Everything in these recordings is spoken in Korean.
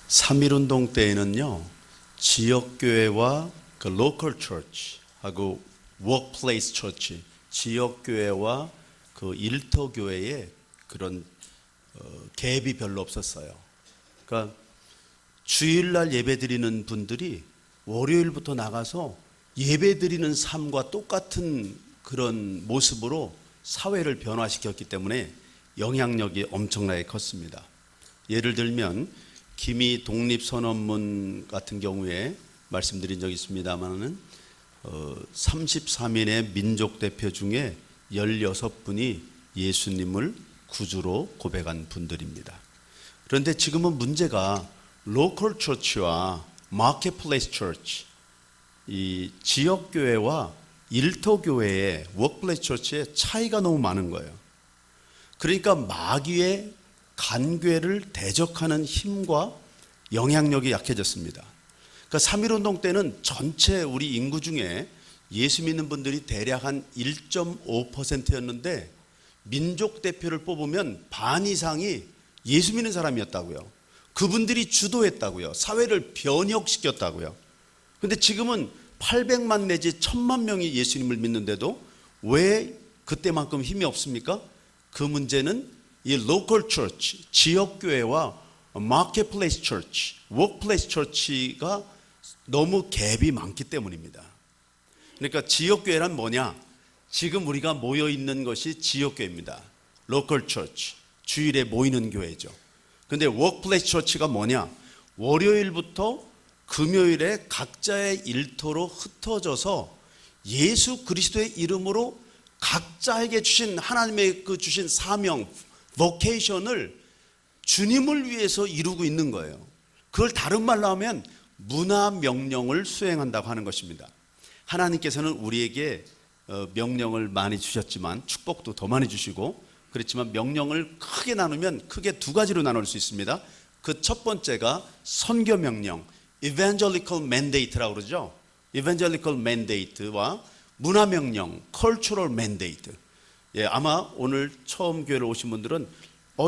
3.1운동 때에는요, 지역교회와 그 local church 하고 workplace church, 지역교회와 그 일터교회의 그런 갭이 별로 없었어요. 그러니까 주일날 예배드리는 분들이 월요일부터 나가서 예배드리는 삶과 똑같은 그런 모습으로 사회를 변화시켰기 때문에 영향력이 엄청나게 컸습니다. 예를 들면 기미 독립선언문 같은 경우에 말씀드린 적이 있습니다만은 33인의 민족 대표 중에 16분이 예수님을 구주로 고백한 분들입니다. 그런데 지금은 문제가 로컬 처치와 마켓플레이스 처치, 이 지역교회와 일터교회의 워크플레이스 처치의 차이가 너무 많은 거예요. 그러니까 마귀의 간괴를 대적하는 힘과 영향력이 약해졌습니다. 그러니까 3.1운동 때는 전체 우리 인구 중에 예수 믿는 분들이 대략 한 1.5%였는데 민족 대표를 뽑으면 반 이상이 예수 믿는 사람이었다고요. 그분들이 주도했다고요. 사회를 변혁시켰다고요. 그런데 지금은 800만 내지 1000만 명이 예수님을 믿는데도 왜 그때만큼 힘이 없습니까? 그 문제는 이 로컬 처치, 지역교회와 마켓플레이스 처치, 워크플레이스 처치가 너무 갭이 많기 때문입니다. 그러니까 지역교회란 뭐냐? 지금 우리가 모여있는 것이 지역교회입니다. 로컬 처치, 주일에 모이는 교회죠. 그런데 워크플레이스 처치가 뭐냐? 월요일부터 금요일에 각자의 일터로 흩어져서 예수 그리스도의 이름으로 각자에게 주신 하나님의 그 주신 사명, vocation을 주님을 위해서 이루고 있는 거예요. 그걸 다른 말로 하면 문화 명령을 수행한다고 하는 것입니다. 하나님께서는 우리에게 명령을 많이 주셨지만 축복도 더 많이 주시고 그렇지만 명령을 크게 나누면 크게 두 가지로 나눌 수 있습니다. 그 첫 번째가 선교 명령, evangelical mandate라고 그러죠. evangelical mandate와 문화 명령, cultural mandate. 예, 아마 오늘 처음 교회를 오신 분들은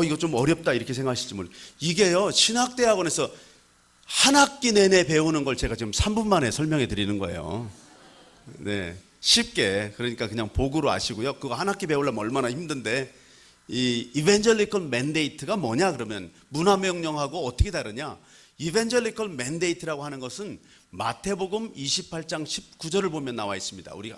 이거 좀 어렵다 이렇게 생각하실지 모르겠어요. 이게요, 신학대학원에서 한 학기 내내 배우는 걸 제가 지금 3분 만에 설명해 드리는 거예요. 네, 쉽게. 그러니까 그냥 복으로 아시고요. 그거 한 학기 배우려면 얼마나 힘든데, 이 evangelical mandate가 뭐냐 그러면 문화 명령하고 어떻게 다르냐? evangelical mandate라고 하는 것은 마태복음 28장 19절을 보면 나와 있습니다. 우리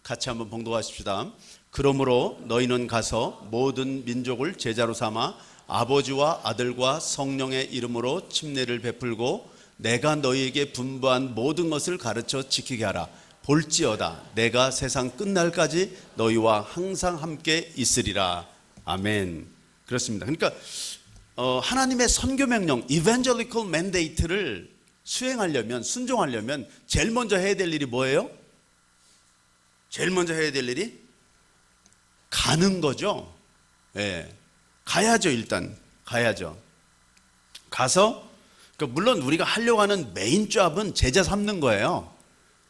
같이 한번 봉독하십시다. 그러므로 너희는 가서 모든 민족을 제자로 삼아 아버지와 아들과 성령의 이름으로 침례를 베풀고 내가 너희에게 분부한 모든 것을 가르쳐 지키게 하라. 볼지어다 내가 세상 끝날까지 너희와 항상 함께 있으리라. 아멘. 그렇습니다. 그러니까 하나님의 선교 명령, evangelical mandate를 수행하려면, 순종하려면 제일 먼저 해야 될 일이 뭐예요? 제일 먼저 해야 될 일이 가는 거죠. 예, 가야죠. 일단 가야죠. 가서 물론 우리가 하려고 하는 메인 잡은 제자 삼는 거예요.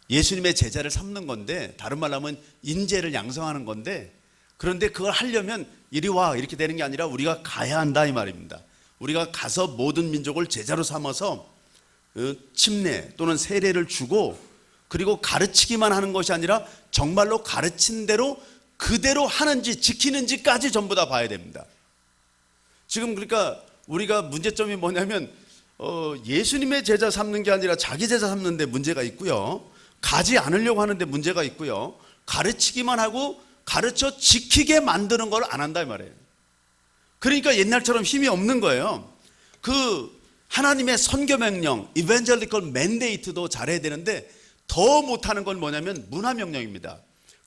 예수님의 제자를 삼는 건데, 다른 말로 하면 인재를 양성하는 건데, 그런데 그걸 하려면 이리 와 이렇게 되는 게 아니라 우리가 가야 한다 이 말입니다. 우리가 가서 모든 민족을 제자로 삼아서 침례 또는 세례를 주고, 그리고 가르치기만 하는 것이 아니라 정말로 가르친 대로 그대로 하는지 지키는지까지 전부 다 봐야 됩니다. 지금 그러니까 우리가 문제점이 뭐냐면 예수님의 제자 삼는 게 아니라 자기 제자 삼는 데 문제가 있고요, 가지 않으려고 하는데 문제가 있고요, 가르치기만 하고 가르쳐 지키게 만드는 걸 안 한다 이 말이에요. 그러니까 옛날처럼 힘이 없는 거예요. 그 하나님의 선교 명령, evangelical mandate도 잘해야 되는데 더 못하는 건 뭐냐면 문화 명령입니다.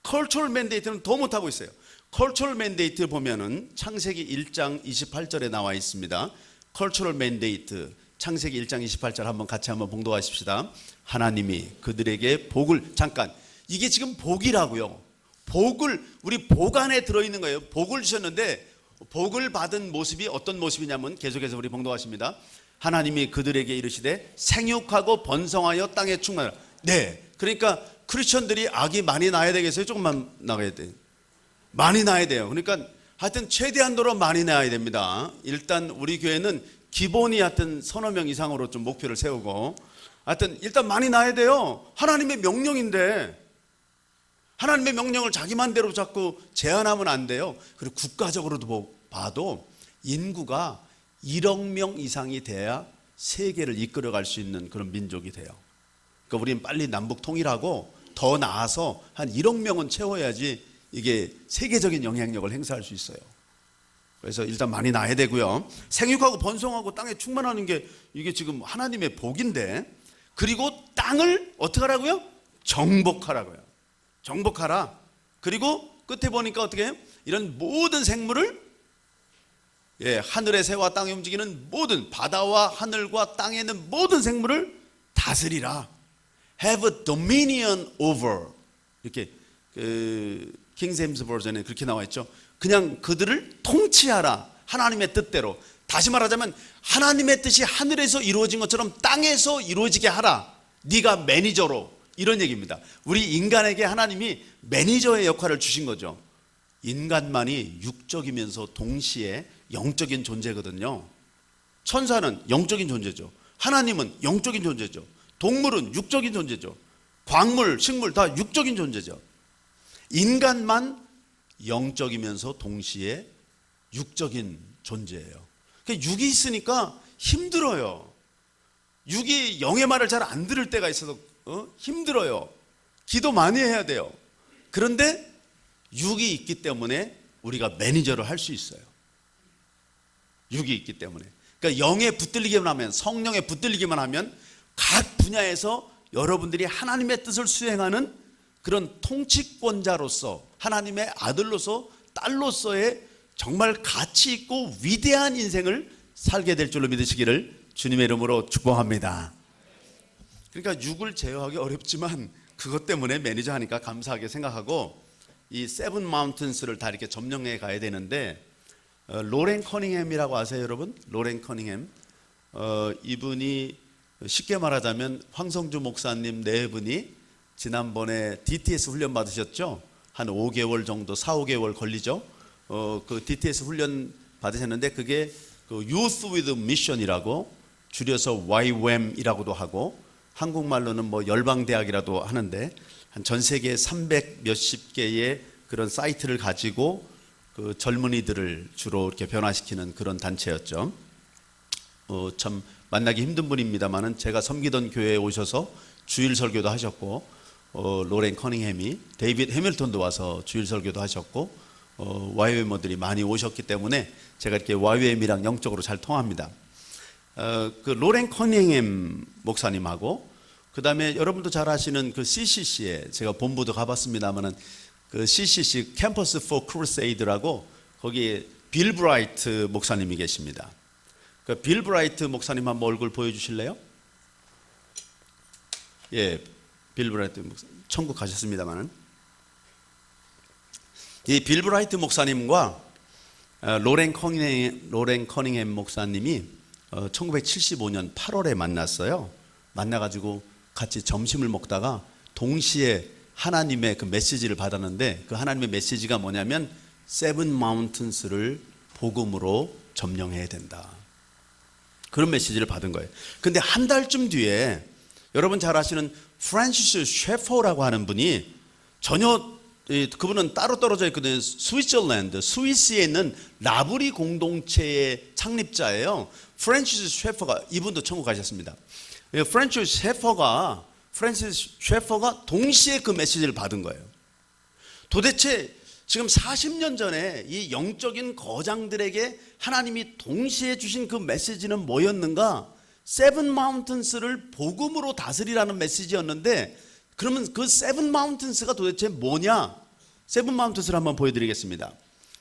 cultural mandate는 더 못하고 있어요. cultural mandate 보면은 창세기 1장 28절에 나와 있습니다. cultural mandate, 창세기 1장 28절 같이 한번 봉독하십시다. 하나님이 그들에게 복을, 잠깐, 이게 지금 복이라고요. 복을, 우리 복 안에 들어있는 거예요. 복을 주셨는데 복을 받은 모습이 어떤 모습이냐면 계속해서 우리 봉독하십니다. 하나님이 그들에게 이르시되 생육하고 번성하여 땅에 충만하라. 네, 그러니까 크리스천들이 아기 많이 낳아야 되겠어요? 조금만 낳아야 돼요? 많이 낳아야 돼요. 그러니까 하여튼 최대한도로 많이 낳아야 됩니다. 일단 우리 교회는 기본이 하여튼 서너 명 이상으로 좀 목표를 세우고, 하여튼 일단 많이 낳아야 돼요. 하나님의 명령인데 하나님의 명령을 자기 맘대로 자꾸 제한하면 안 돼요. 그리고 국가적으로도 봐도 인구가 1억 명 이상이 돼야 세계를 이끌어갈 수 있는 그런 민족이 돼요. 그러니까 우리는 빨리 남북 통일하고 더 나아서 한 1억 명은 채워야지 이게 세계적인 영향력을 행사할 수 있어요. 그래서 일단 많이 낳아야 되고요. 생육하고 번성하고 땅에 충만하는 게 이게 지금 하나님의 복인데, 그리고 땅을 어떻게 하라고요? 정복하라고요. 정복하라. 그리고 끝에 보니까 어떻게 해요? 이런 모든 생물을, 하늘의 새와 땅에 움직이는 모든 바다와 하늘과 땅에 있는 모든 생물을 다스리라. Have a dominion over. 이렇게 킹 제임스 버전에 그렇게 나와 있죠. 그냥 그들을 통치하라. 하나님의 뜻대로. 다시 말하자면 하나님의 뜻이 하늘에서 이루어진 것처럼 땅에서 이루어지게 하라. 네가 매니저로. 이런 얘기입니다. 우리 인간에게 하나님이 매니저의 역할을 주신 거죠. 인간만이 육적이면서 동시에 영적인 존재거든요. 천사는 영적인 존재죠. 하나님은 영적인 존재죠. 동물은 육적인 존재죠. 광물, 식물 다 육적인 존재죠. 인간만 영적이면서 동시에 육적인 존재예요. 그러니까 육이 있으니까 힘들어요. 육이 영의 말을 잘 안 들을 때가 있어서 힘들어요. 기도 많이 해야 돼요. 그런데 육이 있기 때문에 우리가 매니저를 할 수 있어요. 육이 있기 때문에. 그러니까 영에 붙들리기만 하면, 성령에 붙들리기만 하면 각 분야에서 여러분들이 하나님의 뜻을 수행하는 그런 통치권자로서, 하나님의 아들로서, 딸로서의 정말 가치 있고 위대한 인생을 살게 될 줄로 믿으시기를 주님의 이름으로 축복합니다. 그러니까 육을 제어하기 어렵지만 그것 때문에 매니저 하니까 감사하게 생각하고, 이 세븐 마운틴스를 다 이렇게 점령해 가야 되는데, 로렌 커닝햄이라고 아세요, 여러분? 로렌 커닝햄. 이분이 쉽게 말하자면 황성주 목사님 네 분이 지난번에 DTS 훈련 받으셨죠? 한 5개월 정도, 4, 5개월 걸리죠? 그 DTS 훈련 받으셨는데, 그게 그 Youth with Mission이라고 줄여서 YWAM이라고도 하고, 한국말로는 뭐 열방대학이라도 하는데, 한 전 세계 300 몇십 개의 그런 사이트를 가지고 그 젊은이들을 주로 이렇게 변화시키는 그런 단체였죠. 참 만나기 힘든 분입니다만은 제가 섬기던 교회에 오셔서 주일 설교도 하셨고, 로렌 커닝햄이, 데이빗 해밀턴도 와서 주일 설교도 하셨고, YWAM들이 많이 오셨기 때문에 제가 이렇게 YWAM이랑 영적으로 잘 통합니다. 그 로렌 커닝햄 목사님하고, 그 다음에 여러분도 잘 아시는 그 CCC에 제가 본부도 가봤습니다만은 그 CCC 캠퍼스 포 크루세이드라고, 거기에 빌 브라이트 목사님이 계십니다. 그 빌 브라이트 목사님 한번 얼굴 보여주실래요? 예, 빌 브라이트 목사님 천국 가셨습니다만은, 이 빌 브라이트 목사님과 로렌 커닝햄 목사님이 1975년 8월에 만났어요. 만나가지고 같이 점심을 먹다가 동시에 하나님의 그 메시지를 받았는데, 그 하나님의 메시지가 뭐냐면 세븐 마운틴스를 복음으로 점령해야 된다. 그런 메시지를 받은 거예요. 근데 한 달쯤 뒤에 여러분 잘 아시는 프란시스 셰퍼라고 하는 분이, 전혀 그분은 따로 떨어져 있거든요. 스위스랜드, 스위스에 있는 라브리 공동체의 창립자예요. 프란시스 셰퍼가, 이분도 천국 가셨습니다. 프란시스 셰퍼가 동시에 그 메시지를 받은 거예요. 도대체 지금 40년 전에 이 영적인 거장들에게 하나님이 동시에 주신 그 메시지는 뭐였는가? 세븐 마운틴스를 복음으로 다스리라는 메시지였는데, 그러면 그 세븐 마운틴스가 도대체 뭐냐? 세븐 마운틴스를 한번 보여드리겠습니다.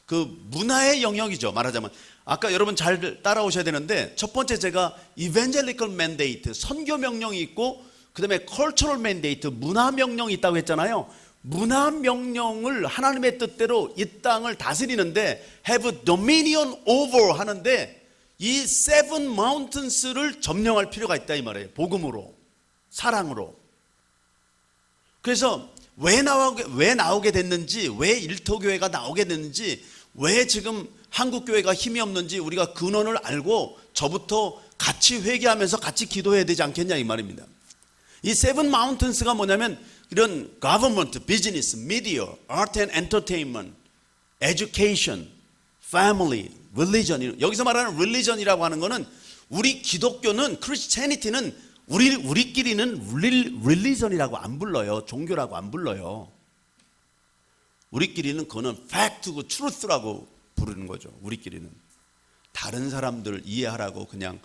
그 문화의 영역이죠. 말하자면 아까 여러분 잘 따라오셔야 되는데, 첫 번째 제가 이벤젤리컬 맨데이트, 선교 명령이 있고, 그 다음에 컬처럴 맨데이트, 문화 명령이 있다고 했잖아요. 문화 명령을 하나님의 뜻대로 이 땅을 다스리는데 have dominion over 하는데, 이 세븐 마운틴스를 점령할 필요가 있다 이 말이에요. 복음으로, 사랑으로. 그래서 왜 나오게 됐는지, 왜 일터교회가 나오게 됐는지, 왜 지금 한국교회가 힘이 없는지 우리가 근원을 알고 저부터 같이 회개하면서 같이 기도해야 되지 않겠냐 이 말입니다. 이 세븐 마운틴스가 뭐냐면 이런 government, business, media, art and entertainment, education, family, religion. 여기서 말하는 religion이라고 하는 거는 우리 기독교는 크리스티애니티는 우리끼리는 religion이라고 안 불러요. 종교라고 안 불러요. 우리끼리는 그거는 fact고 truth라고 부르는 거죠. 우리끼리는 다른 사람들 이해하라고 그냥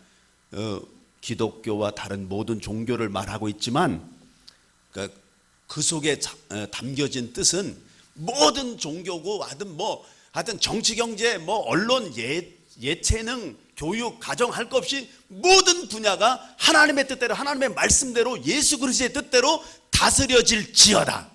기독교와 다른 모든 종교를 말하고 있지만 그 속에 담겨진 뜻은 모든 종교고 하여튼 정치, 경제, 언론, 예체능, 교육, 가정 할 것 없이 모든 분야가 하나님의 뜻대로 하나님의 말씀대로 예수 그리스도의 뜻대로 다스려질지어다.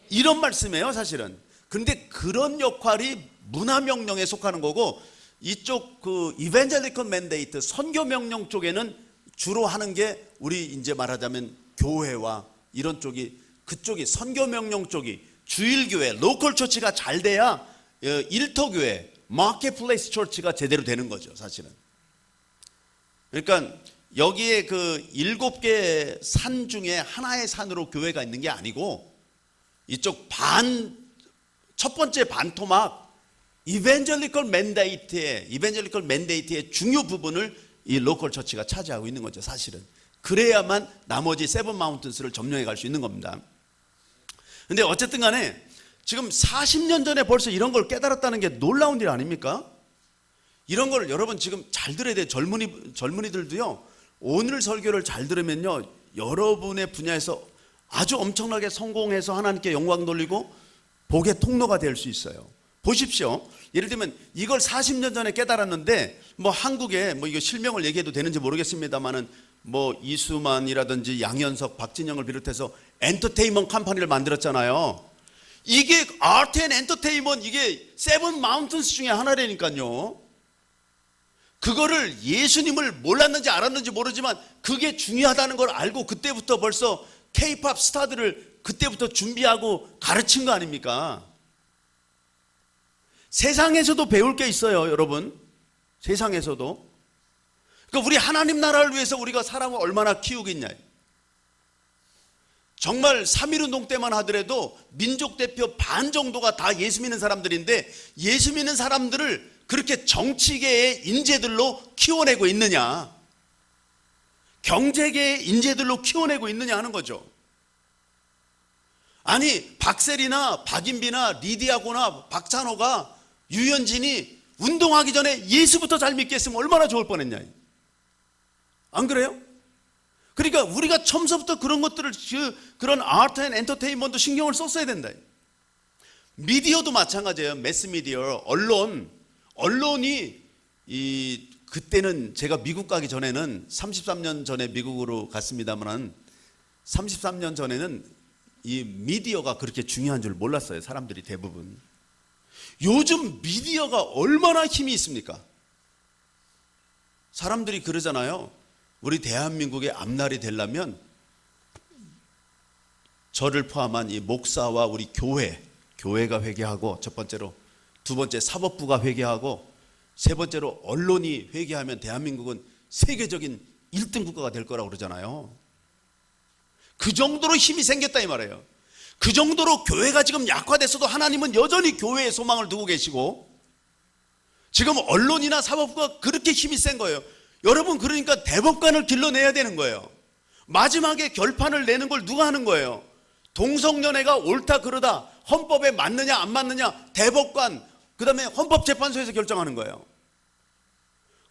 이런 말씀이에요 사실은. 그런데 그런 역할이 문화명령에 속하는 거고 이쪽 그 이벤젤리컬 맨데이트 선교 명령 쪽에는 주로 하는 게 우리 이제 말하자면 교회와 이런 쪽이 그쪽이 선교 명령 쪽이 주일교회 로컬 처치가 잘 돼야 일터교회 마켓플레이스 처치가 제대로 되는 거죠 사실은. 그러니까 여기에 그 7개 산 중에 하나의 산으로 교회가 있는 게 아니고 이쪽 첫 번째 반토막 이벤젤리컬 맨데이트의 중요 부분을 이 로컬 처치가 차지하고 있는 거죠 사실은. 그래야만 나머지 세븐 마운틴스를 점령해 갈 수 있는 겁니다. 근데 어쨌든 간에 지금 40년 전에 벌써 이런 걸 깨달았다는 게 놀라운 일 아닙니까? 이런 걸 여러분 지금 잘 들어야 돼요. 젊은이들도요. 오늘 설교를 잘 들으면요. 여러분의 분야에서 아주 엄청나게 성공해서 하나님께 영광 돌리고 복의 통로가 될 수 있어요. 보십시오. 예를 들면 이걸 40년 전에 깨달았는데 한국에 이거 실명을 얘기해도 되는지 모르겠습니다만은 이수만이라든지 양현석, 박진영을 비롯해서 엔터테인먼트 컴퍼니를 만들었잖아요. 이게 아트 앤 엔터테인먼트 이게 세븐 마운틴스 중에 하나라니까요. 그거를 예수님을 몰랐는지 알았는지 모르지만 그게 중요하다는 걸 알고 그때부터 벌써 K-팝 스타들을 그때부터 준비하고 가르친 거 아닙니까? 세상에서도 배울 게 있어요, 여러분. 세상에서도. 그러니까 우리 하나님 나라를 위해서 우리가 사람을 얼마나 키우겠냐. 정말 3.1운동 때만 하더라도 민족 대표 반 정도가 다 예수 믿는 사람들인데 예수 믿는 사람들을 그렇게 정치계의 인재들로 키워내고 있느냐, 경제계의 인재들로 키워내고 있느냐 하는 거죠. 아니 박세리나 박인비나 리디아고나 박찬호가 유현진이 운동하기 전에 예수부터 잘 믿겠으면 얼마나 좋을 뻔했냐. 안 그래요? 그러니까 우리가 처음부터 그런 것들을 그런 아트 앤 엔터테인먼트 신경을 썼어야 된다. 미디어도 마찬가지예요. 매스미디어, 언론이 그때는 제가 미국 가기 전에는 33년 전에 미국으로 갔습니다만 33년 전에는 이 미디어가 그렇게 중요한 줄 몰랐어요. 사람들이 대부분. 요즘 미디어가 얼마나 힘이 있습니까? 사람들이 그러잖아요. 우리 대한민국의 앞날이 되려면 저를 포함한 이 목사와 우리 교회가 회개하고 첫 번째로, 두 번째 사법부가 회개하고, 세 번째로 언론이 회개하면 대한민국은 세계적인 1등 국가가 될 거라고 그러잖아요. 그 정도로 힘이 생겼다 이 말이에요. 그 정도로 교회가 지금 약화됐어도 하나님은 여전히 교회에 소망을 두고 계시고 지금 언론이나 사법부가 그렇게 힘이 센 거예요. 여러분 그러니까 대법관을 길러내야 되는 거예요. 마지막에 결판을 내는 걸 누가 하는 거예요? 동성연애가 옳다 그러다 헌법에 맞느냐 안 맞느냐 대법관 그 다음에 헌법재판소에서 결정하는 거예요.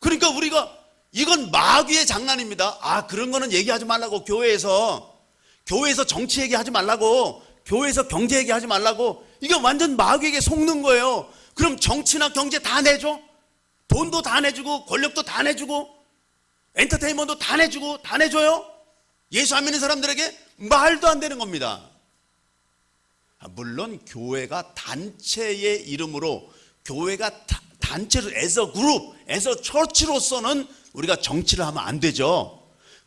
그러니까 우리가 이건 마귀의 장난입니다. 그런 거는 얘기하지 말라고. 교회에서 정치 얘기하지 말라고, 교회에서 경제 얘기하지 말라고. 이게 완전 마귀에게 속는 거예요. 그럼 정치나 경제 다 내줘? 돈도 다 내주고 권력도 다 내주고 엔터테인먼트도 다 내주고 다 내줘요? 예수 안 믿는 사람들에게 말도 안 되는 겁니다. 물론 교회가 단체의 이름으로, 교회가 단체로 as a group, as a church로서는 우리가 정치를 하면 안 되죠.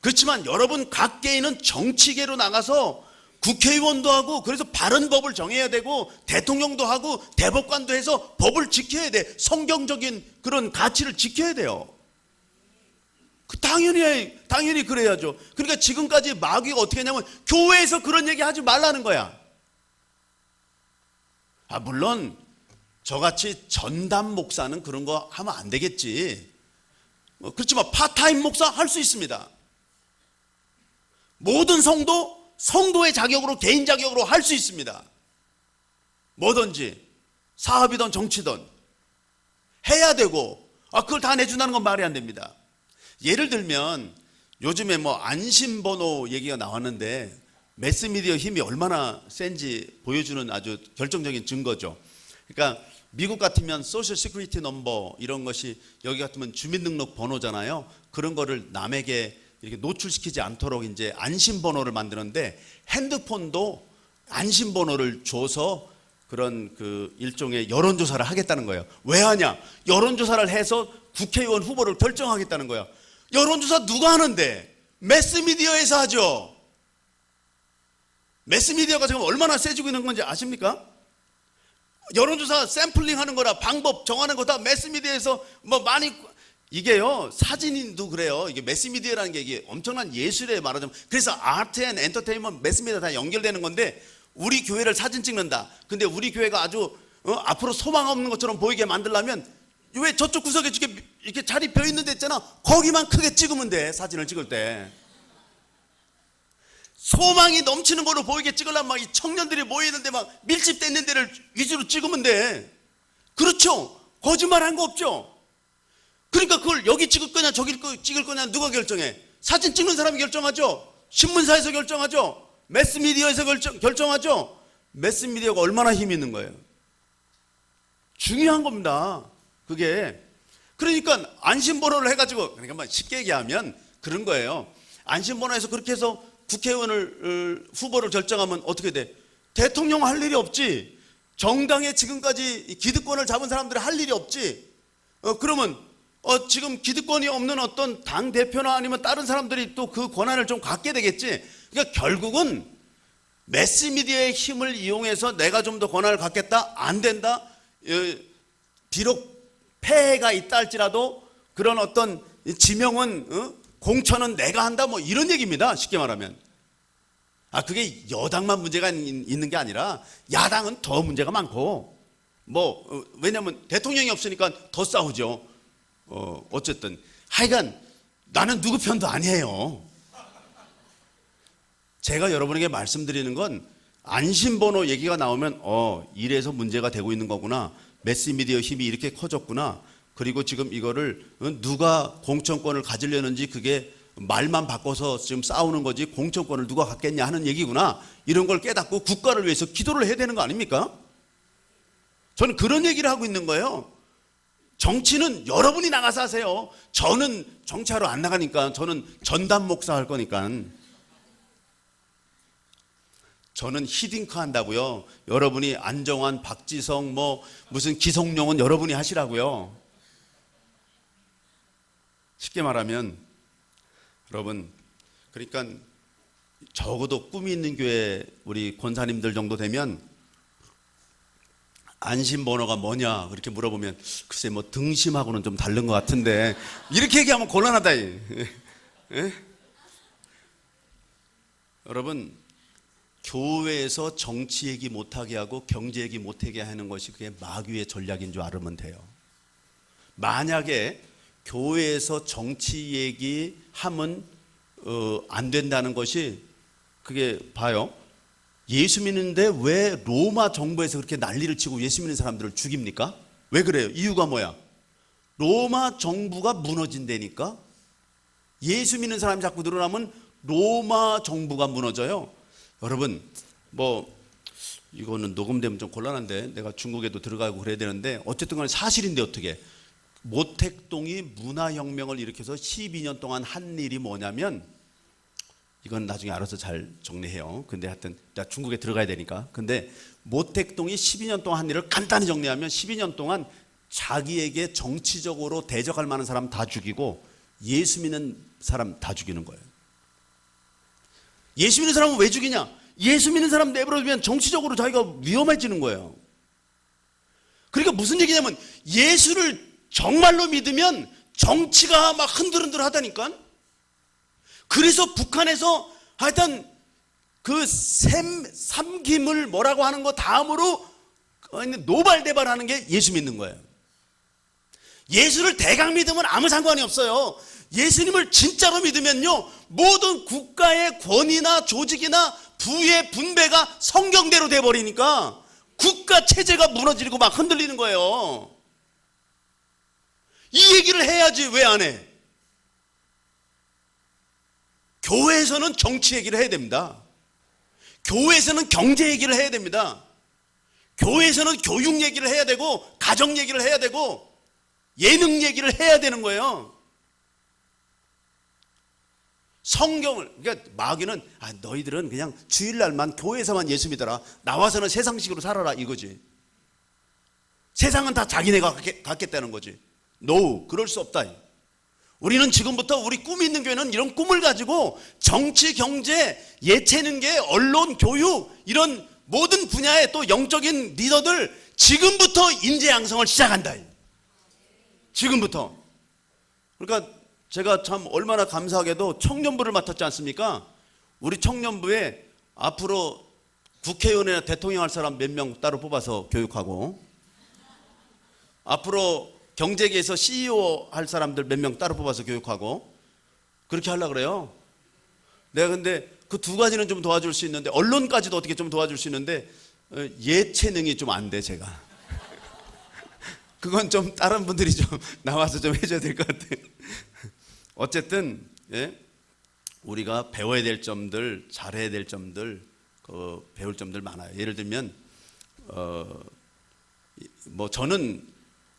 그렇지만 여러분 각 개인은 정치계로 나가서 국회의원도 하고 그래서 바른 법을 정해야 되고 대통령도 하고 대법관도 해서 법을 지켜야 돼. 성경적인 그런 가치를 지켜야 돼요. 당연히 그래야죠. 그러니까 지금까지 마귀가 어떻게 했냐면 교회에서 그런 얘기 하지 말라는 거야. 물론 저같이 전담 목사는 그런 거 하면 안 되겠지. 그렇지만 파타임 목사 할 수 있습니다. 모든 성도의 자격으로, 개인 자격으로 할 수 있습니다. 뭐든지 사업이든 정치든 해야 되고, 그걸 다 내준다는 건 말이 안 됩니다. 예를 들면 요즘에 안심번호 얘기가 나왔는데 매스미디어 힘이 얼마나 센지 보여주는 아주 결정적인 증거죠. 그러니까 미국 같으면 소셜 시큐리티 넘버 이런 것이, 여기 같으면 주민등록 번호잖아요. 그런 거를 남에게 이렇게 노출시키지 않도록 이제 안심번호를 만드는데, 핸드폰도 안심번호를 줘서 그런 그 일종의 여론조사를 하겠다는 거예요. 왜 하냐? 여론조사를 해서 국회의원 후보를 결정하겠다는 거예요. 여론조사 누가 하는데? 매스미디어에서 하죠. 매스미디어가 지금 얼마나 세지고 있는 건지 아십니까? 여론조사 샘플링 하는 거라 방법 정하는 거 다 매스미디어에서 많이, 이게요, 사진도 그래요. 이게 매스미디어라는 게 이게 엄청난 예술에 말하자면, 그래서 아트 앤 엔터테인먼트, 매스미디어 다 연결되는 건데, 우리 교회를 사진 찍는다. 근데 우리 교회가 아주 앞으로 소망 없는 것처럼 보이게 만들려면, 왜 저쪽 구석에 이렇게 자리 벼 있는 데 있잖아. 거기만 크게 찍으면 돼. 사진을 찍을 때. 소망이 넘치는 걸로 보이게 찍으려면 막 이 청년들이 모이는데 막 밀집돼 있는 데를 위주로 찍으면 돼. 그렇죠? 거짓말한 거 없죠? 그러니까 그걸 여기 찍을 거냐 저기 찍을 거냐 누가 결정해? 사진 찍는 사람이 결정하죠. 신문사에서 결정하죠. 매스미디어에서 결정하죠. 매스미디어가 얼마나 힘이 있는 거예요. 중요한 겁니다. 그게. 그러니까 안심번호를 해가지고, 그러니까 쉽게 얘기하면 그런 거예요. 안심번호에서 그렇게 해서 국회의원을 후보를 결정하면 어떻게 돼? 대통령 할 일이 없지. 정당에 지금까지 기득권을 잡은 사람들이 할 일이 없지. 그러면 지금 기득권이 없는 어떤 당 대표나 아니면 다른 사람들이 또 그 권한을 좀 갖게 되겠지. 그러니까 결국은 매스미디어의 힘을 이용해서 내가 좀 더 권한을 갖겠다? 안 된다? 비록 폐해가 있다 할지라도 그런 어떤 지명은 공천은 내가 한다, 이런 얘기입니다. 쉽게 말하면. 그게 여당만 문제가 있는 게 아니라 야당은 더 문제가 많고, 왜냐면 대통령이 없으니까 더 싸우죠. 어쨌든 하여간 나는 누구 편도 아니에요. 제가 여러분에게 말씀드리는 건, 안심번호 얘기가 나오면 이래서 문제가 되고 있는 거구나. 매스미디어 힘이 이렇게 커졌구나. 그리고 지금 이거를 누가 공천권을 가지려는지, 그게 말만 바꿔서 지금 싸우는 거지 공천권을 누가 갖겠냐 하는 얘기구나. 이런 걸 깨닫고 국가를 위해서 기도를 해야 되는 거 아닙니까? 저는 그런 얘기를 하고 있는 거예요. 정치는 여러분이 나가서 하세요. 저는 정치하러 안 나가니까, 저는 전담 목사 할 거니까. 저는 히딩크 한다고요. 여러분이 안정환, 박지성, 무슨 기성용은 여러분이 하시라고요. 쉽게 말하면 여러분, 그러니까 적어도 꿈이 있는 교회 우리 권사님들 정도 되면 안심번호가 뭐냐 그렇게 물어보면, 글쎄 등심하고는 좀 다른 것 같은데, 이렇게 얘기하면 곤란하다. 여러분, 교회에서 정치 얘기 못하게 하고 경제 얘기 못하게 하는 것이 그게 마귀의 전략인 줄 알으면 돼요. 만약에 교회에서 정치 얘기하면 안 된다는 것이, 그게 봐요. 예수 믿는데 왜 로마 정부에서 그렇게 난리를 치고 예수 믿는 사람들을 죽입니까? 왜 그래요? 이유가 뭐야? 로마 정부가 무너진다니까. 예수 믿는 사람이 자꾸 늘어나면 로마 정부가 무너져요. 여러분, 이거는 녹음되면 좀 곤란한데, 내가 중국에도 들어가고 그래야 되는데, 어쨌든 간에 사실인데 어떻게. 모택동이 문화혁명을 일으켜서 12년 동안 한 일이 뭐냐면, 이건 나중에 알아서 잘 정리해요. 근데 하여튼 나 중국에 들어가야 되니까. 근데 모택동이 12년 동안 한 일을 간단히 정리하면, 12년 동안 자기에게 정치적으로 대적할 만한 사람 다 죽이고 예수 믿는 사람 다 죽이는 거예요. 예수 믿는 사람은 왜 죽이냐? 예수 믿는 사람 내버려두면 정치적으로 자기가 위험해지는 거예요. 그러니까 무슨 얘기냐면, 예수를 정말로 믿으면 정치가 막 흔들흔들 하다니까. 그래서 북한에서 하여튼 그 삼김을 뭐라고 하는 거 다음으로 노발대발하는 게 예수 믿는 거예요. 예수를 대강 믿으면 아무 상관이 없어요. 예수님을 진짜로 믿으면요, 모든 국가의 권위나 조직이나 부의 분배가 성경대로 돼버리니까 국가 체제가 무너지고 막 흔들리는 거예요. 이 얘기를 해야지 왜 안 해? 교회에서는 정치 얘기를 해야 됩니다. 교회에서는 경제 얘기를 해야 됩니다. 교회에서는 교육 얘기를 해야 되고, 가정 얘기를 해야 되고, 예능 얘기를 해야 되는 거예요. 성경을, 그러니까 마귀는 너희들은 그냥 주일날만 교회에서만 예수 믿어라, 나와서는 세상식으로 살아라, 이거지. 세상은 다 자기네가 갖겠다는 거지. No, 그럴 수 없다. 우리는 지금부터 우리 꿈이 있는 교회는 이런 꿈을 가지고 정치, 경제, 예체능계, 언론, 교육, 이런 모든 분야의 또 영적인 리더들 지금부터 인재 양성을 시작한다. 지금부터. 그러니까 제가 참 얼마나 감사하게도 청년부를 맡았지 않습니까? 우리 청년부에 앞으로 국회의원이나 대통령 할 사람 몇 명 따로 뽑아서 교육하고, 앞으로 경제계에서 CEO 할 사람들 몇 명 따로 뽑아서 교육하고, 그렇게 하려고 그래요. 내가 근데 그 두 가지는 좀 도와줄 수 있는데, 언론까지도 어떻게 좀 도와줄 수 있는데, 예체능이 좀 안 돼, 제가. 그건 좀 다른 분들이 좀 나와서 좀 해줘야 될 것 같아요. 어쨌든 우리가 배워야 될 점들, 잘해야 될 점들, 배울 점들 많아요. 예를 들면 뭐 저는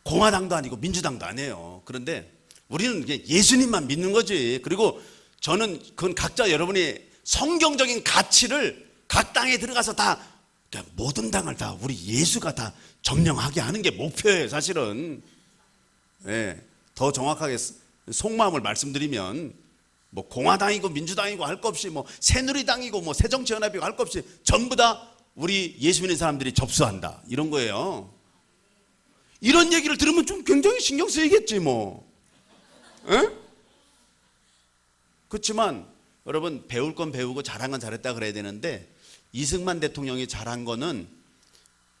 공화당도 아니고 민주당도 아니에요. 그런데 우리는 예수님만 믿는 거지. 그리고 저는 그건 각자 여러분이 성경적인 가치를 각 당에 들어가서 다, 그러니까 모든 당을 다 우리 예수가 다 점령하게 하는 게 목표예요, 사실은. 더 정확하게 속마음을 말씀드리면, 뭐 공화당이고 민주당이고 할 것 없이, 뭐 새누리당이고 뭐 새정치연합이고 할 것 없이 전부 다 우리 예수 믿는 사람들이 접수한다, 이런 거예요. 이런 얘기를 들으면 좀 굉장히 신경 쓰이겠지 뭐. 그렇지만 여러분, 배울 건 배우고 잘한 건 잘했다 그래야 되는데, 이승만 대통령이 잘한 거는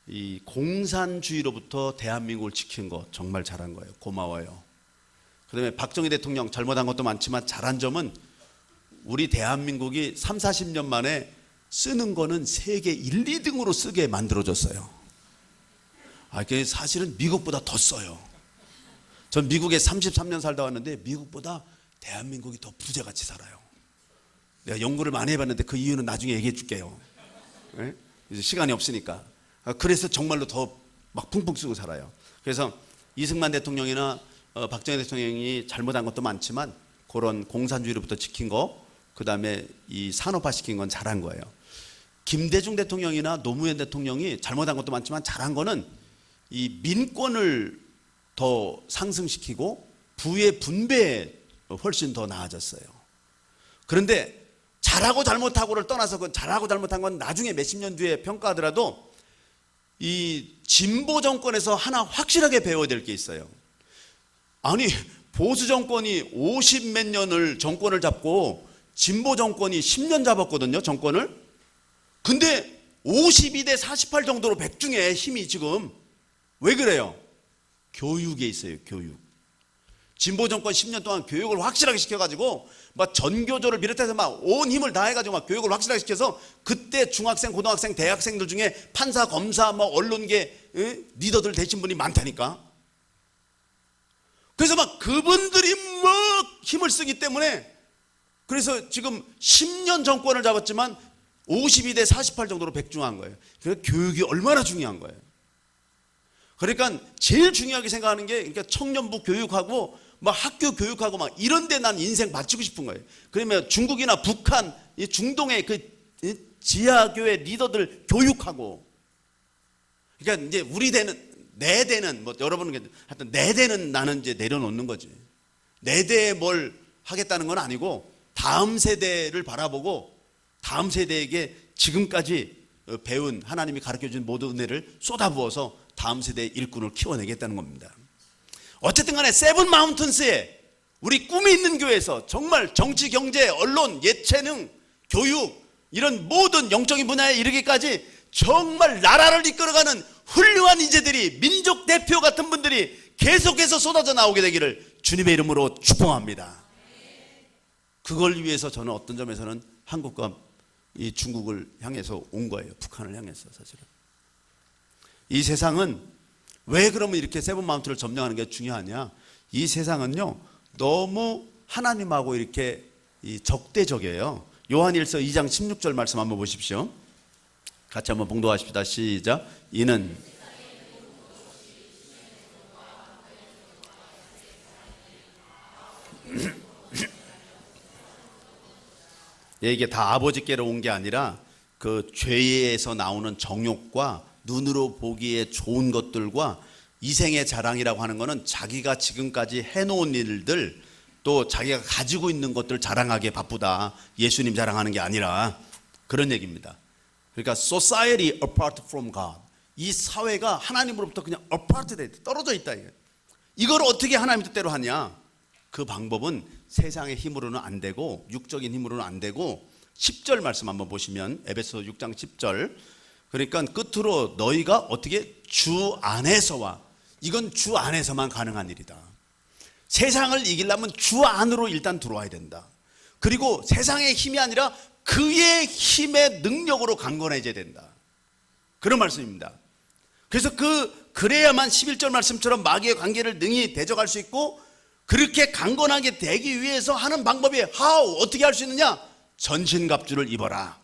이 공산주의로부터 대한민국을 지킨 거 정말 잘한 거예요. 고마워요. 그 다음에 박정희 대통령 잘못한 것도 많지만 잘한 점은 우리 대한민국이 3, 40년 만에 쓰는 거는 세계 1, 2등으로 쓰게 만들어졌어요. 사실은 미국보다 더 써요. 전 미국에 33년 살다 왔는데 미국보다 대한민국이 더 부자같이 살아요. 내가 연구를 많이 해봤는데 그 이유는 나중에 얘기해 줄게요. 이제 시간이 없으니까. 그래서 정말로 더 막 풍풍 쓰고 살아요. 그래서 이승만 대통령이나 박정희 대통령이 잘못한 것도 많지만 그런 공산주의로부터 지킨 거, 그 다음에 이 산업화 시킨 건 잘한 거예요. 김대중 대통령이나 노무현 대통령이 잘못한 것도 많지만 잘한 거는 이 민권을 더 상승시키고 부의 분배에 훨씬 더 나아졌어요. 그런데 잘하고 잘못하고를 떠나서, 그 잘하고 잘못한 건 나중에 몇십 년 뒤에 평가하더라도 이 진보 정권에서 하나 확실하게 배워야 될 게 있어요. 아니, 보수 정권이 50 몇 년을 정권을 잡고 진보 정권이 10년 잡았거든요, 정권을. 근데 52대 48 정도로 백중에 힘이 지금. 왜 그래요? 교육에 있어요, 교육. 진보 정권 10년 동안 교육을 확실하게 시켜가지고 막 전교조를 비롯해서 막 온 힘을 다해가지고 막 교육을 확실하게 시켜서, 그때 중학생, 고등학생, 대학생들 중에 판사, 검사, 뭐 언론계 리더들 되신 분이 많다니까. 그래서 막 그분들이 막 힘을 쓰기 때문에, 그래서 지금 10년 정권을 잡았지만 52대 48 정도로 백중한 거예요. 그래서 교육이 얼마나 중요한 거예요. 그러니까 제일 중요하게 생각하는 게, 그러니까 청년부 교육하고 막 학교 교육하고 막 이런 데 난 인생 바치고 싶은 거예요. 그러면 중국이나 북한, 이 중동의 그 지하교회 리더들 교육하고, 그러니까 이제 우리 대는, 내 대는, 뭐 여러분은 하여튼 내 대는 나는 이제 내려놓는 거지. 내 대에 뭘 하겠다는 건 아니고, 다음 세대를 바라보고 다음 세대에게 지금까지 배운 하나님이 가르쳐준 모든 은혜를 쏟아부어서 다음 세대의 일꾼을 키워내겠다는 겁니다. 어쨌든 간에 세븐 마운틴스에 우리 꿈이 있는 교회에서 정말 정치, 경제, 언론, 예체능, 교육 이런 모든 영적인 분야에 이르기까지 정말 나라를 이끌어가는 훌륭한 인재들이, 민족 대표 같은 분들이 계속해서 쏟아져 나오게 되기를 주님의 이름으로 축복합니다. 그걸 위해서 저는 어떤 점에서는 한국과 이 중국을 향해서 온 거예요. 북한을 향해서. 사실은 이 세상은 왜 그러면 이렇게 세븐 마운트를 점령하는 게 중요하냐? 이 세상은요 너무 하나님하고 이렇게 적대적이에요. 요한일서 2장 16절 말씀 한번 보십시오. 같이 한번 봉독하십시다. 시작. 이는 이게 다 아버지께로 온 게 아니라 그 죄에서 나오는 정욕과 눈으로 보기에 좋은 것들과 이생의 자랑이라고 하는 것은 자기가 지금까지 해놓은 일들, 또 자기가 가지고 있는 것들 자랑하기에 바쁘다. 예수님 자랑하는 게 아니라 그런 얘기입니다. 그러니까 society apart from God, 이 사회가 하나님으로부터 그냥 apart 돼, 떨어져 있다. 이걸 어떻게 하나님 뜻대로 하냐? 그 방법은 세상의 힘으로는 안 되고 육적인 힘으로는 안 되고 10절 말씀 한번 보시면 에베소 6장 10절, 그러니까 끝으로 너희가 어떻게 주 안에서와, 이건 주 안에서만 가능한 일이다. 세상을 이기려면 주 안으로 일단 들어와야 된다. 그리고 세상의 힘이 아니라 그의 힘의 능력으로 강건해져야 된다. 그런 말씀입니다. 그래서 그래야만 11절 말씀처럼 마귀의 관계를 능히 대적할 수 있고, 그렇게 강건하게 되기 위해서 하는 방법이 어떻게 할 수 있느냐? 전신갑주를 입어라.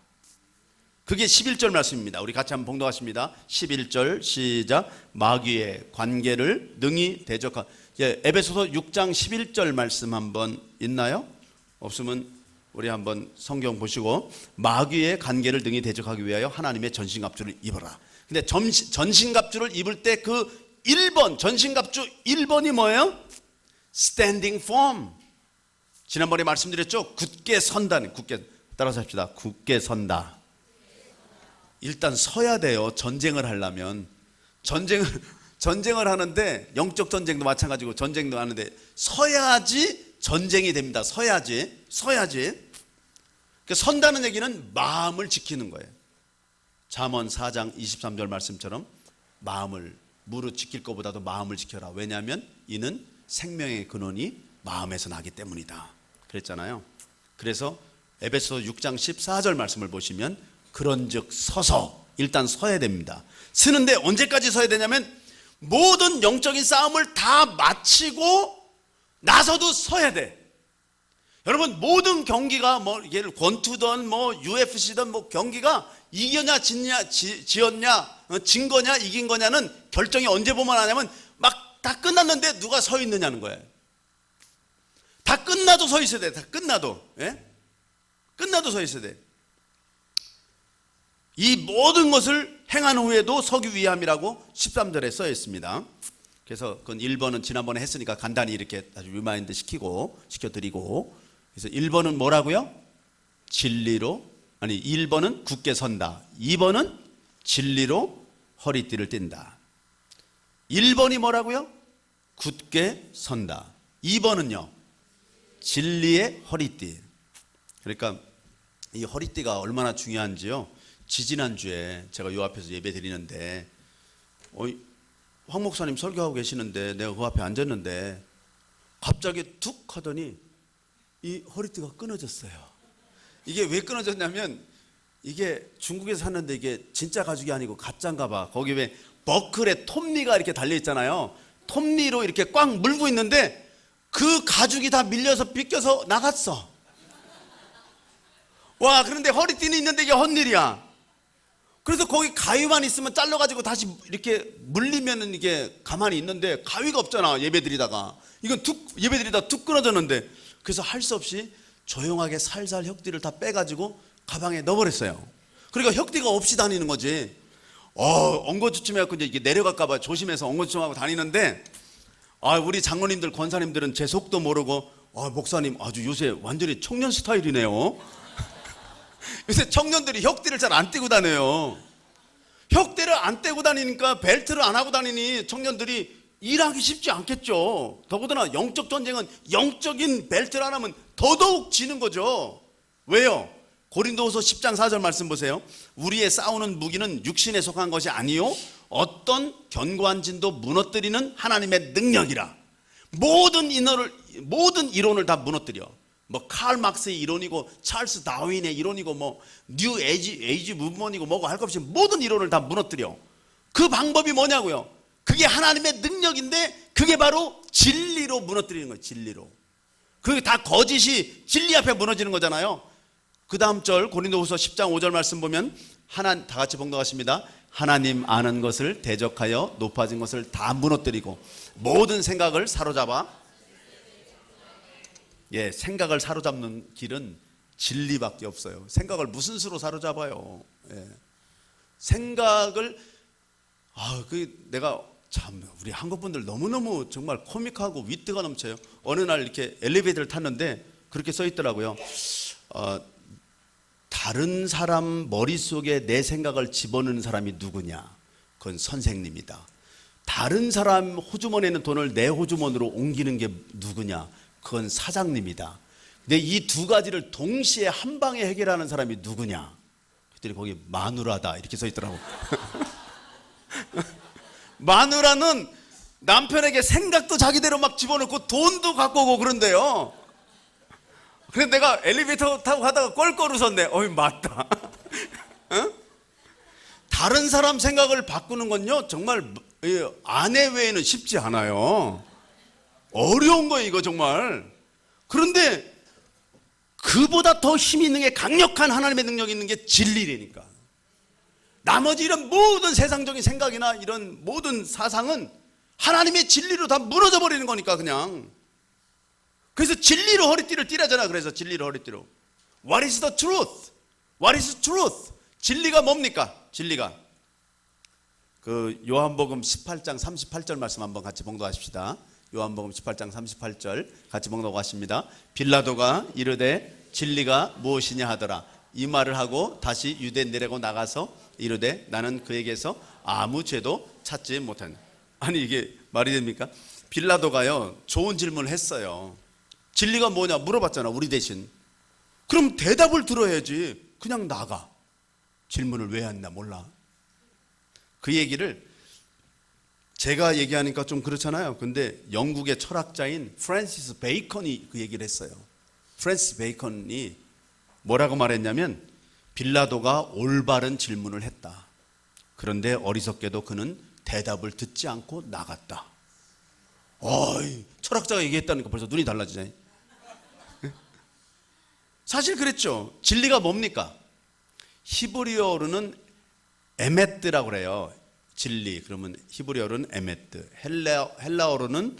그게 11절 말씀입니다. 우리 같이 한번 봉독하십니다. 11절 시작. 마귀의 관계를 능히 대적하. 에베소서 6장 11절 말씀 한번 있나요? 없으면 우리 한번 성경 보시고, 마귀의 관계를 능히 대적하기 위하여 하나님의 전신갑주를 입어라. 근데 전신갑주를 입을 때 그 1번, 전신갑주 1번이 뭐예요? Standing firm. 지난번에 말씀드렸죠? 굳게 선다는, 굳게, 따라서 합시다. 굳게 선다. 일단 서야 돼요. 전쟁을 하려면. 전쟁을 하는데, 영적 전쟁도 마찬가지고 전쟁도 하는데 서야지 전쟁이 됩니다. 서야지. 그러니까 선다는 얘기는 마음을 지키는 거예요. 잠언 4장 23절 말씀처럼 마음을, 무릇 지킬 것보다도 마음을 지켜라. 왜냐하면 이는 생명의 근원이 마음에서 나기 때문이다. 그랬잖아요. 그래서 에베소 6장 14절 말씀을 보시면 그런즉 서서, 일단 서야 됩니다. 서는데 언제까지 서야 되냐면 모든 영적인 싸움을 다 마치고 나서도 서야 돼. 여러분, 모든 경기가 뭐 예를 권투든 뭐 UFC든 뭐 경기가 이겼냐 지었냐 진 거냐 이긴 거냐는 결정이 언제 보면 하냐면 막 다 끝났는데 누가 서 있느냐는 거예요. 다 끝나도 서 있어야 돼. 다 끝나도. 예? 끝나도 서 있어야 돼. 이 모든 것을 행한 후에도 서기 위함이라고 13절에 써 있습니다. 그래서 그건 1번은 지난번에 했으니까 간단히 이렇게 다시 리마인드 시켜드리고, 그래서 1번은 뭐라고요? 진리로, 1번은 굳게 선다. 2번은 진리로 허리띠를 띈다. 1번이 뭐라고요? 굳게 선다. 2번은요? 진리의 허리띠. 그러니까 이 허리띠가 얼마나 중요한지요. 지지난주에 제가 요 앞에서 예배 드리는데 황 목사님 설교하고 계시는데 내가 그 앞에 앉았는데 갑자기 툭 하더니 이 허리띠가 끊어졌어요. 이게 왜 끊어졌냐면, 이게 중국에서 샀는데 이게 진짜 가죽이 아니고 가짜인가 봐. 거기 왜 버클에 톱니가 이렇게 달려 있잖아요. 톱니로 이렇게 꽉 물고 있는데 그 가죽이 다 밀려서 빗겨서 나갔어. 와, 그런데 허리띠는 있는데 이게 헛일이야. 그래서 거기 가위만 있으면 잘라가지고 다시 이렇게 물리면은 이게 가만히 있는데 가위가 없잖아. 예배드리다가 이건 예배드리다가 툭 끊어졌는데, 그래서 할 수 없이 조용하게 살살 혁띠를 다 빼가지고 가방에 넣어버렸어요. 그러니까 혁띠가 없이 다니는 거지. 엉거주춤해갖고 이제 이게 내려갈까봐 조심해서 엉거주춤하고 다니는데, 우리 장로님들, 권사님들은 제 속도 모르고, 목사님 아주 요새 완전히 청년 스타일이네요. 요새 청년들이 혁띠를 잘 안 떼고 다녀요. 혁띠를 안 떼고 다니니까, 벨트를 안 하고 다니니 청년들이 일하기 쉽지 않겠죠. 더군다나 영적 전쟁은 영적인 벨트를 안 하면 더더욱 지는 거죠. 왜요? 고린도후서 10장 4절 말씀 보세요. 우리의 싸우는 무기는 육신에 속한 것이 아니요 어떤 견고한 진도 무너뜨리는 하나님의 능력이라. 모든 이론을 다 무너뜨려. 뭐 칼 막스의 이론이고 찰스 다윈의 이론이고 뭐 뉴 에이지 무브먼이고 뭐고 할 것 없이 모든 이론을 다 무너뜨려. 그 방법이 뭐냐고요? 그게 하나님의 능력인데 그게 바로 진리로 무너뜨리는 거예요. 진리로. 그게 다 거짓이 진리 앞에 무너지는 거잖아요. 그 다음 절 고린도후서 10장 5절 말씀 보면 다 같이 봉독하십니다. 하나님 아는 것을 대적하여 높아진 것을 다 무너뜨리고 모든 생각을 사로잡아. 생각을 사로잡는 길은 진리밖에 없어요. 생각을 무슨 수로 사로잡아요? 생각을 내가 참 우리 한국 분들 너무너무 정말 코믹하고 위트가 넘쳐요. 어느 날 이렇게 엘리베이터를 탔는데 그렇게 써 있더라고요. 다른 사람 머릿속에 내 생각을 집어넣는 사람이 누구냐? 그건 선생님이다. 다른 사람 호주머니에 있는 돈을 내 호주머니로 옮기는 게 누구냐? 그건 사장님이다. 근데 이 두 가지를 동시에 한 방에 해결하는 사람이 누구냐? 그랬더니 거기 마누라다 이렇게 써 있더라고. 마누라는 남편에게 생각도 자기대로 막 집어넣고 돈도 갖고 오고 그런데요. 그래서 내가 엘리베이터 타고 가다가 껄껄 웃었네. 맞다. 다른 사람 생각을 바꾸는 건요 정말 아내 외에는 쉽지 않아요. 어려운 거예요 이거 정말. 그런데 그보다 더 힘이 있는 게 강력한 하나님의 능력이 있는 게 진리라니까. 나머지 이런 모든 세상적인 생각이나 이런 모든 사상은 하나님의 진리로 다 무너져 버리는 거니까 그냥. 그래서 진리로 허리띠를 띠라잖아. 그래서 진리로 허리띠로. What is the truth? What is truth? 진리가 뭡니까? 진리가 그 요한복음 18장 38절 말씀 한번 같이 봉독하십시다. 요한복음 18장 38절 같이 봉독하십니다. 빌라도가 이르되 진리가 무엇이냐 하더라. 이 말을 하고 다시 유대 내려고 나가서 이르되 나는 그에게서 아무 죄도 찾지 못한. 아니 이게 말이 됩니까? 빌라도가요 좋은 질문을 했어요. 진리가 뭐냐 물어봤잖아 우리 대신. 그럼 대답을 들어야지. 그냥 나가. 질문을 왜 했나 몰라. 그 얘기를 제가 얘기하니까 좀 그렇잖아요. 근데 영국의 철학자인 프랜시스 베이컨이 그 얘기를 했어요. 프랜시스 베이컨이 뭐라고 말했냐면 빌라도가 올바른 질문을 했다. 그런데 어리석게도 그는 대답을 듣지 않고 나갔다. 철학자가 얘기했다니까 벌써 눈이 달라지잖아요. 사실 그랬죠. 진리가 뭡니까? 히브리어로는 에메트라고 그래요. 진리. 그러면 히브리어로는 에메트. 헬라어로는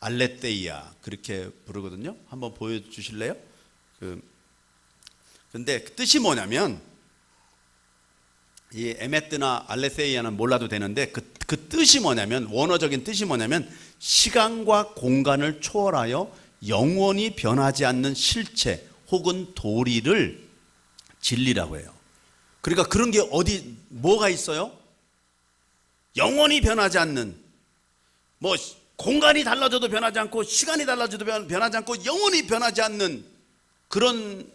알레테이아. 그렇게 부르거든요. 한번 보여주실래요? 근데 그 뜻이 뭐냐면 이 에메트나 알레테이아는 몰라도 되는데 그 뜻이 뭐냐면 원어적인 뜻이 뭐냐면 시간과 공간을 초월하여 영원히 변하지 않는 실체 혹은 도리를 진리라고 해요. 그러니까 그런 게 뭐가 있어요? 영원히 변하지 않는, 뭐 공간이 달라져도 변하지 않고 시간이 달라져도 변하지 않고 영원히 변하지 않는 그런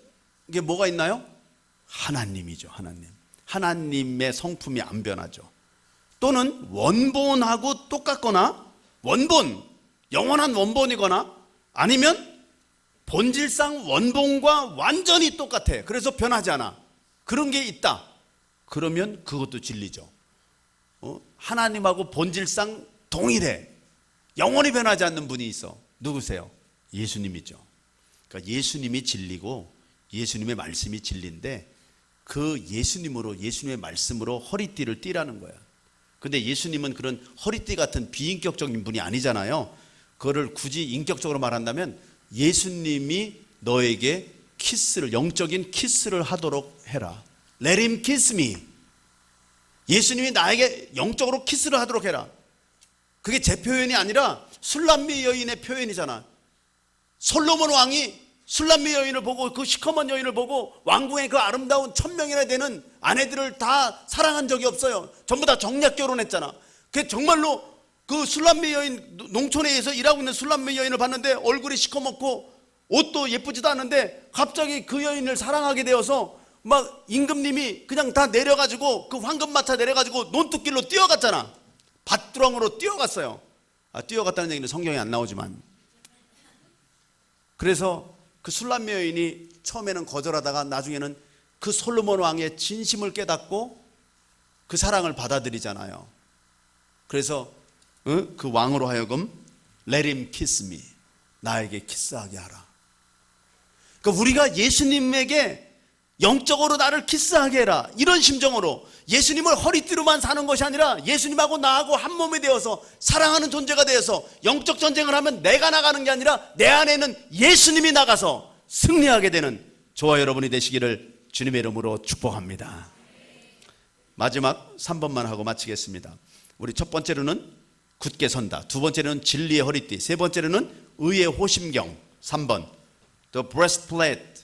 게 뭐가 있나요? 하나님이죠. 하나님의 성품이 안 변하죠. 또는 원본하고 똑같거나 영원한 원본이거나 아니면 본질상 원본과 완전히 똑같아. 그래서 변하지 않아. 그런 게 있다. 그러면 그것도 진리죠. 하나님하고 본질상 동일해. 영원히 변하지 않는 분이 있어. 누구세요? 예수님이죠. 그러니까 예수님이 진리고 예수님의 말씀이 진리인데 그 예수님의 말씀으로 허리띠를 띠라는 거야. 근데 예수님은 그런 허리띠 같은 비인격적인 분이 아니잖아요. 그거를 굳이 인격적으로 말한다면 예수님이 너에게 영적인 키스를 하도록 해라. Let him kiss me. 예수님이 나에게 영적으로 키스를 하도록 해라. 그게 제 표현이 아니라 술람미 여인의 표현이잖아. 솔로몬 왕이 술람미 여인을 보고 그 시커먼 여인을 보고 왕궁의 그 아름다운 1000명이나 되는 아내들을 다 사랑한 적이 없어요. 전부 다 정략 결혼했잖아. 그게 정말로 그 술람매 여인, 농촌에서 일하고 있는 술람매 여인을 봤는데 얼굴이 시커멓고 옷도 예쁘지도 않은데 갑자기 그 여인을 사랑하게 되어서 막 임금님이 그냥 다 내려가지고 그 황금마차 내려가지고 논뚝길로 뛰어갔잖아. 밭두렁으로 뛰어갔어요. 뛰어갔다는 얘기는 성경에 안 나오지만. 그래서 그 술람매 여인이 처음에는 거절하다가 나중에는 그 솔로몬 왕의 진심을 깨닫고 그 사랑을 받아들이잖아요. 그래서 그 왕으로 하여금 Let him kiss me, 나에게 키스하게 하라. 그러니까 우리가 예수님에게 영적으로 나를 키스하게 해라, 이런 심정으로 예수님을 허리띠로만 사는 것이 아니라 예수님하고 나하고 한 몸이 되어서 사랑하는 존재가 되어서 영적 전쟁을 하면 내가 나가는 게 아니라 내 안에는 예수님이 나가서 승리하게 되는 저와 여러분이 되시기를 주님의 이름으로 축복합니다. 마지막 3번만 하고 마치겠습니다. 우리 첫 번째로는 굳게 선다, 두 번째로는 진리의 허리띠, 세 번째로는 의의 호심경, 3번 The breastplate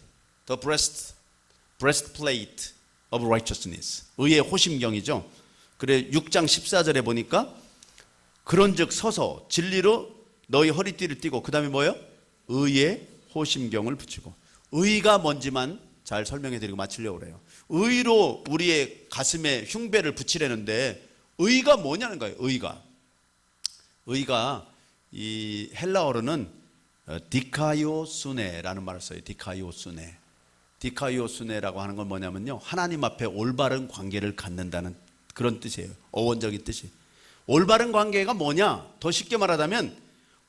of righteousness, 의의 호심경이죠. 그래 6장 14절에 보니까 그런즉 서서 진리로 너희 허리띠를 띠고 그 다음에 뭐예요? 의의 호심경을 붙이고. 의가 뭔지만 잘 설명해 드리고 마치려고 그래요. 의로 우리의 가슴에 흉배를 붙이려는데 의가 뭐냐는 거예요. 의가 이 헬라어로는 디카이오수네라는 말을 써요. 디카이오수네라고 하는 건 뭐냐면요, 하나님 앞에 올바른 관계를 갖는다는 그런 뜻이에요. 어원적인 뜻이. 올바른 관계가 뭐냐? 더 쉽게 말하자면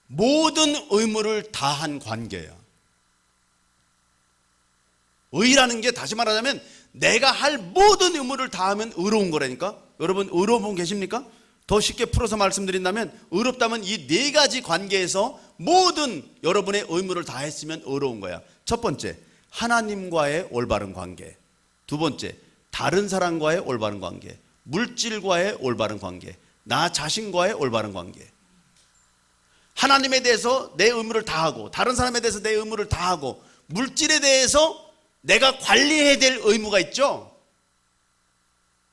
모든 의무를 다한 관계예요. 의라는 게 다시 말하자면 내가 할 모든 의무를 다하면 의로운 거라니까. 여러분 의로운 분 계십니까? 더 쉽게 풀어서 말씀드린다면 의롭다면 이 네 가지 관계에서 모든 여러분의 의무를 다했으면 의로운 거야. 첫 번째, 하나님과의 올바른 관계. 두 번째, 다른 사람과의 올바른 관계. 물질과의 올바른 관계. 나 자신과의 올바른 관계. 하나님에 대해서 내 의무를 다하고 다른 사람에 대해서 내 의무를 다하고 물질에 대해서 내가 관리해야 될 의무가 있죠.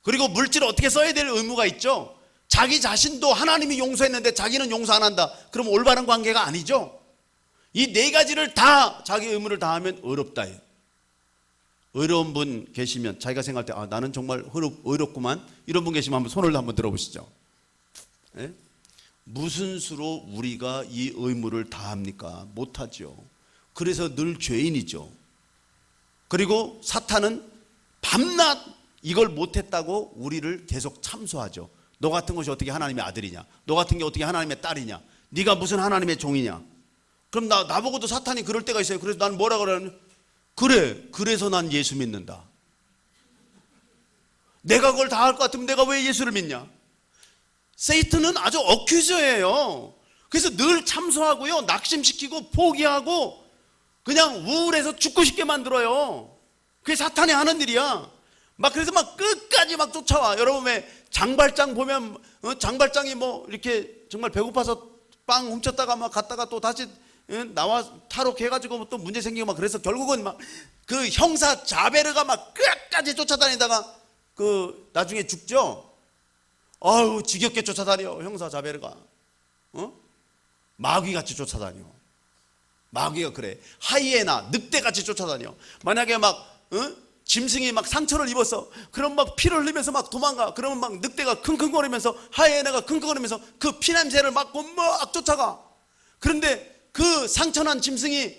그리고 물질을 어떻게 써야 될 의무가 있죠. 자기 자신도 하나님이 용서했는데 자기는 용서 안 한다. 그럼 올바른 관계가 아니죠. 이 네 가지를 다 자기 의무를 다하면 의롭다. 의로운 분 계시면 자기가 생각할 때 나는 정말 의롭구만, 이런 분 계시면 한번 손을 한번 들어보시죠. 네? 무슨 수로 우리가 이 의무를 다합니까? 못하죠. 그래서 늘 죄인이죠. 그리고 사탄은 밤낮 이걸 못했다고 우리를 계속 참소하죠. 너 같은 것이 어떻게 하나님의 아들이냐? 너 같은 게 어떻게 하나님의 딸이냐? 네가 무슨 하나님의 종이냐? 그럼 나보고도 사탄이 그럴 때가 있어요. 그래서 난 뭐라 그러냐면 그래서 난 예수 믿는다. 내가 그걸 다 할 것 같으면 내가 왜 예수를 믿냐? 세이튼은 아주 어큐저예요. 그래서 늘 참소하고요, 낙심시키고 포기하고 그냥 우울해서 죽고 싶게 만들어요. 그게 사탄이 하는 일이야. 그래서 끝까지 쫓아와. 여러분 왜 장발장 보면 장발장이 이렇게 정말 배고파서 빵 훔쳤다가 갔다가 또 다시 나와 탈옥해가지고 또 문제 생기고 그래서 결국은 그 형사 자베르가 끝까지 쫓아다니다가 나중에 죽죠. 아유 지겹게 쫓아다녀 형사 자베르가. 마귀같이 쫓아다녀. 마귀가 그래. 하이에나 늑대같이 쫓아다녀. 만약에 짐승이 상처를 입었어. 그럼 피를 흘리면서 도망가. 그러면 늑대가 킁킁거리면서 하이에나가 킁킁거리면서 그 피냄새를 맡고 쫓아가. 그런데 그 상처난 짐승이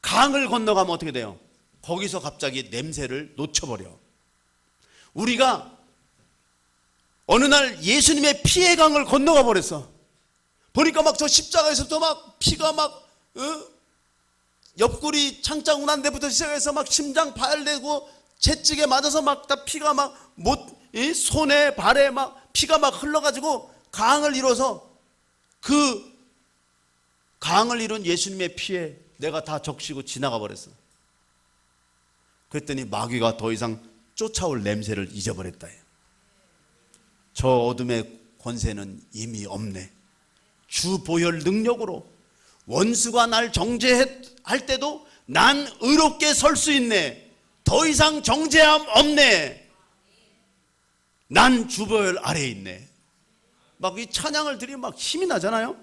강을 건너가면 어떻게 돼요? 거기서 갑자기 냄새를 놓쳐버려. 우리가 어느 날 예수님의 피의 강을 건너가 버렸어. 보니까 저 십자가에서부터 피가 옆구리 창자 운한 데부터 시작해서 심장 파열되고 채찍에 맞아서 다 피가 손에 발에 피가 흘러가지고 강을 이뤄서 그 강을 이룬 예수님의 피에 내가 다 적시고 지나가 버렸어. 그랬더니 마귀가 더 이상 쫓아올 냄새를 잊어버렸다. 저 어둠의 권세는 이미 없네. 주 보혈 능력으로 원수가 날 정죄할 때도 난 의롭게 설 수 있네. 더 이상 정죄함 없네. 난 주 보혈 아래에 있네. 막 이 찬양을 드리면 막 힘이 나잖아요.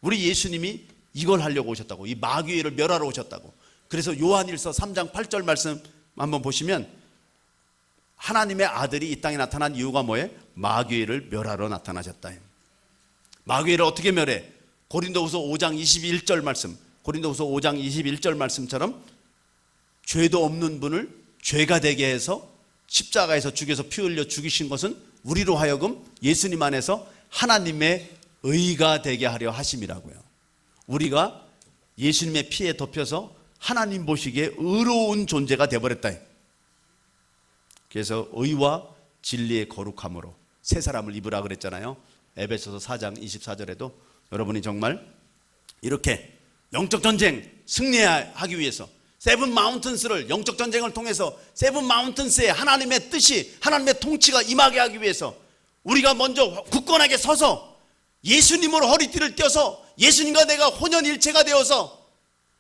우리 예수님이 이걸 하려고 오셨다고. 이 마귀를 멸하러 오셨다고. 그래서 요한일서 3장 8절 말씀 한번 보시면 하나님의 아들이 이 땅에 나타난 이유가 뭐예요? 마귀를 멸하러 나타나셨다. 마귀를 어떻게 멸해? 고린도후서 5장 21절 말씀, 고린도후서 5장 21절 말씀처럼 죄도 없는 분을 죄가 되게 해서 십자가에서 죽여서 피 흘려 죽이신 것은 우리로 하여금 예수님 안에서 하나님의 의가 되게 하려 하심이라고요. 우리가 예수님의 피에 덮여서 하나님 보시기에 의로운 존재가 되어버렸다. 그래서 의와 진리의 거룩함으로 새 사람을 입으라 그랬잖아요. 에베소서 4장 24절에도 여러분이 정말 이렇게 영적 전쟁 승리하기 위해서 세븐 마운틴스를 영적 전쟁을 통해서 세븐 마운틴스에 하나님의 뜻이 하나님의 통치가 임하게 하기 위해서 우리가 먼저 굳건하게 서서 예수님으로 허리띠를 떼어서 예수님과 내가 혼연일체가 되어서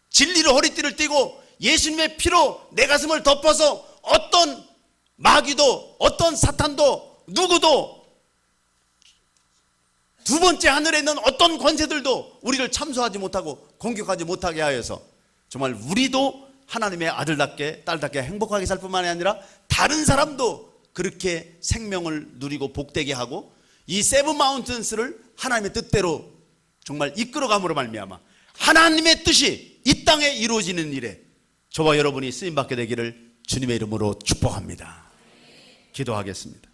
진리로 허리띠를 떼고 예수님의 피로 내 가슴을 덮어서 어떤 마귀도 어떤 사탄도 누구도 두 번째 하늘에 있는 어떤 권세들도 우리를 참소하지 못하고 공격하지 못하게 하여서 정말 우리도 하나님의 아들답게 딸답게 행복하게 살 뿐만이 아니라 다른 사람도 그렇게 생명을 누리고 복되게 하고 이 세븐 마운틴스를 하나님의 뜻대로 정말 이끌어감으로 말미암아 하나님의 뜻이 이 땅에 이루어지는 일에 저와 여러분이 쓰임받게 되기를 주님의 이름으로 축복합니다. 기도하겠습니다.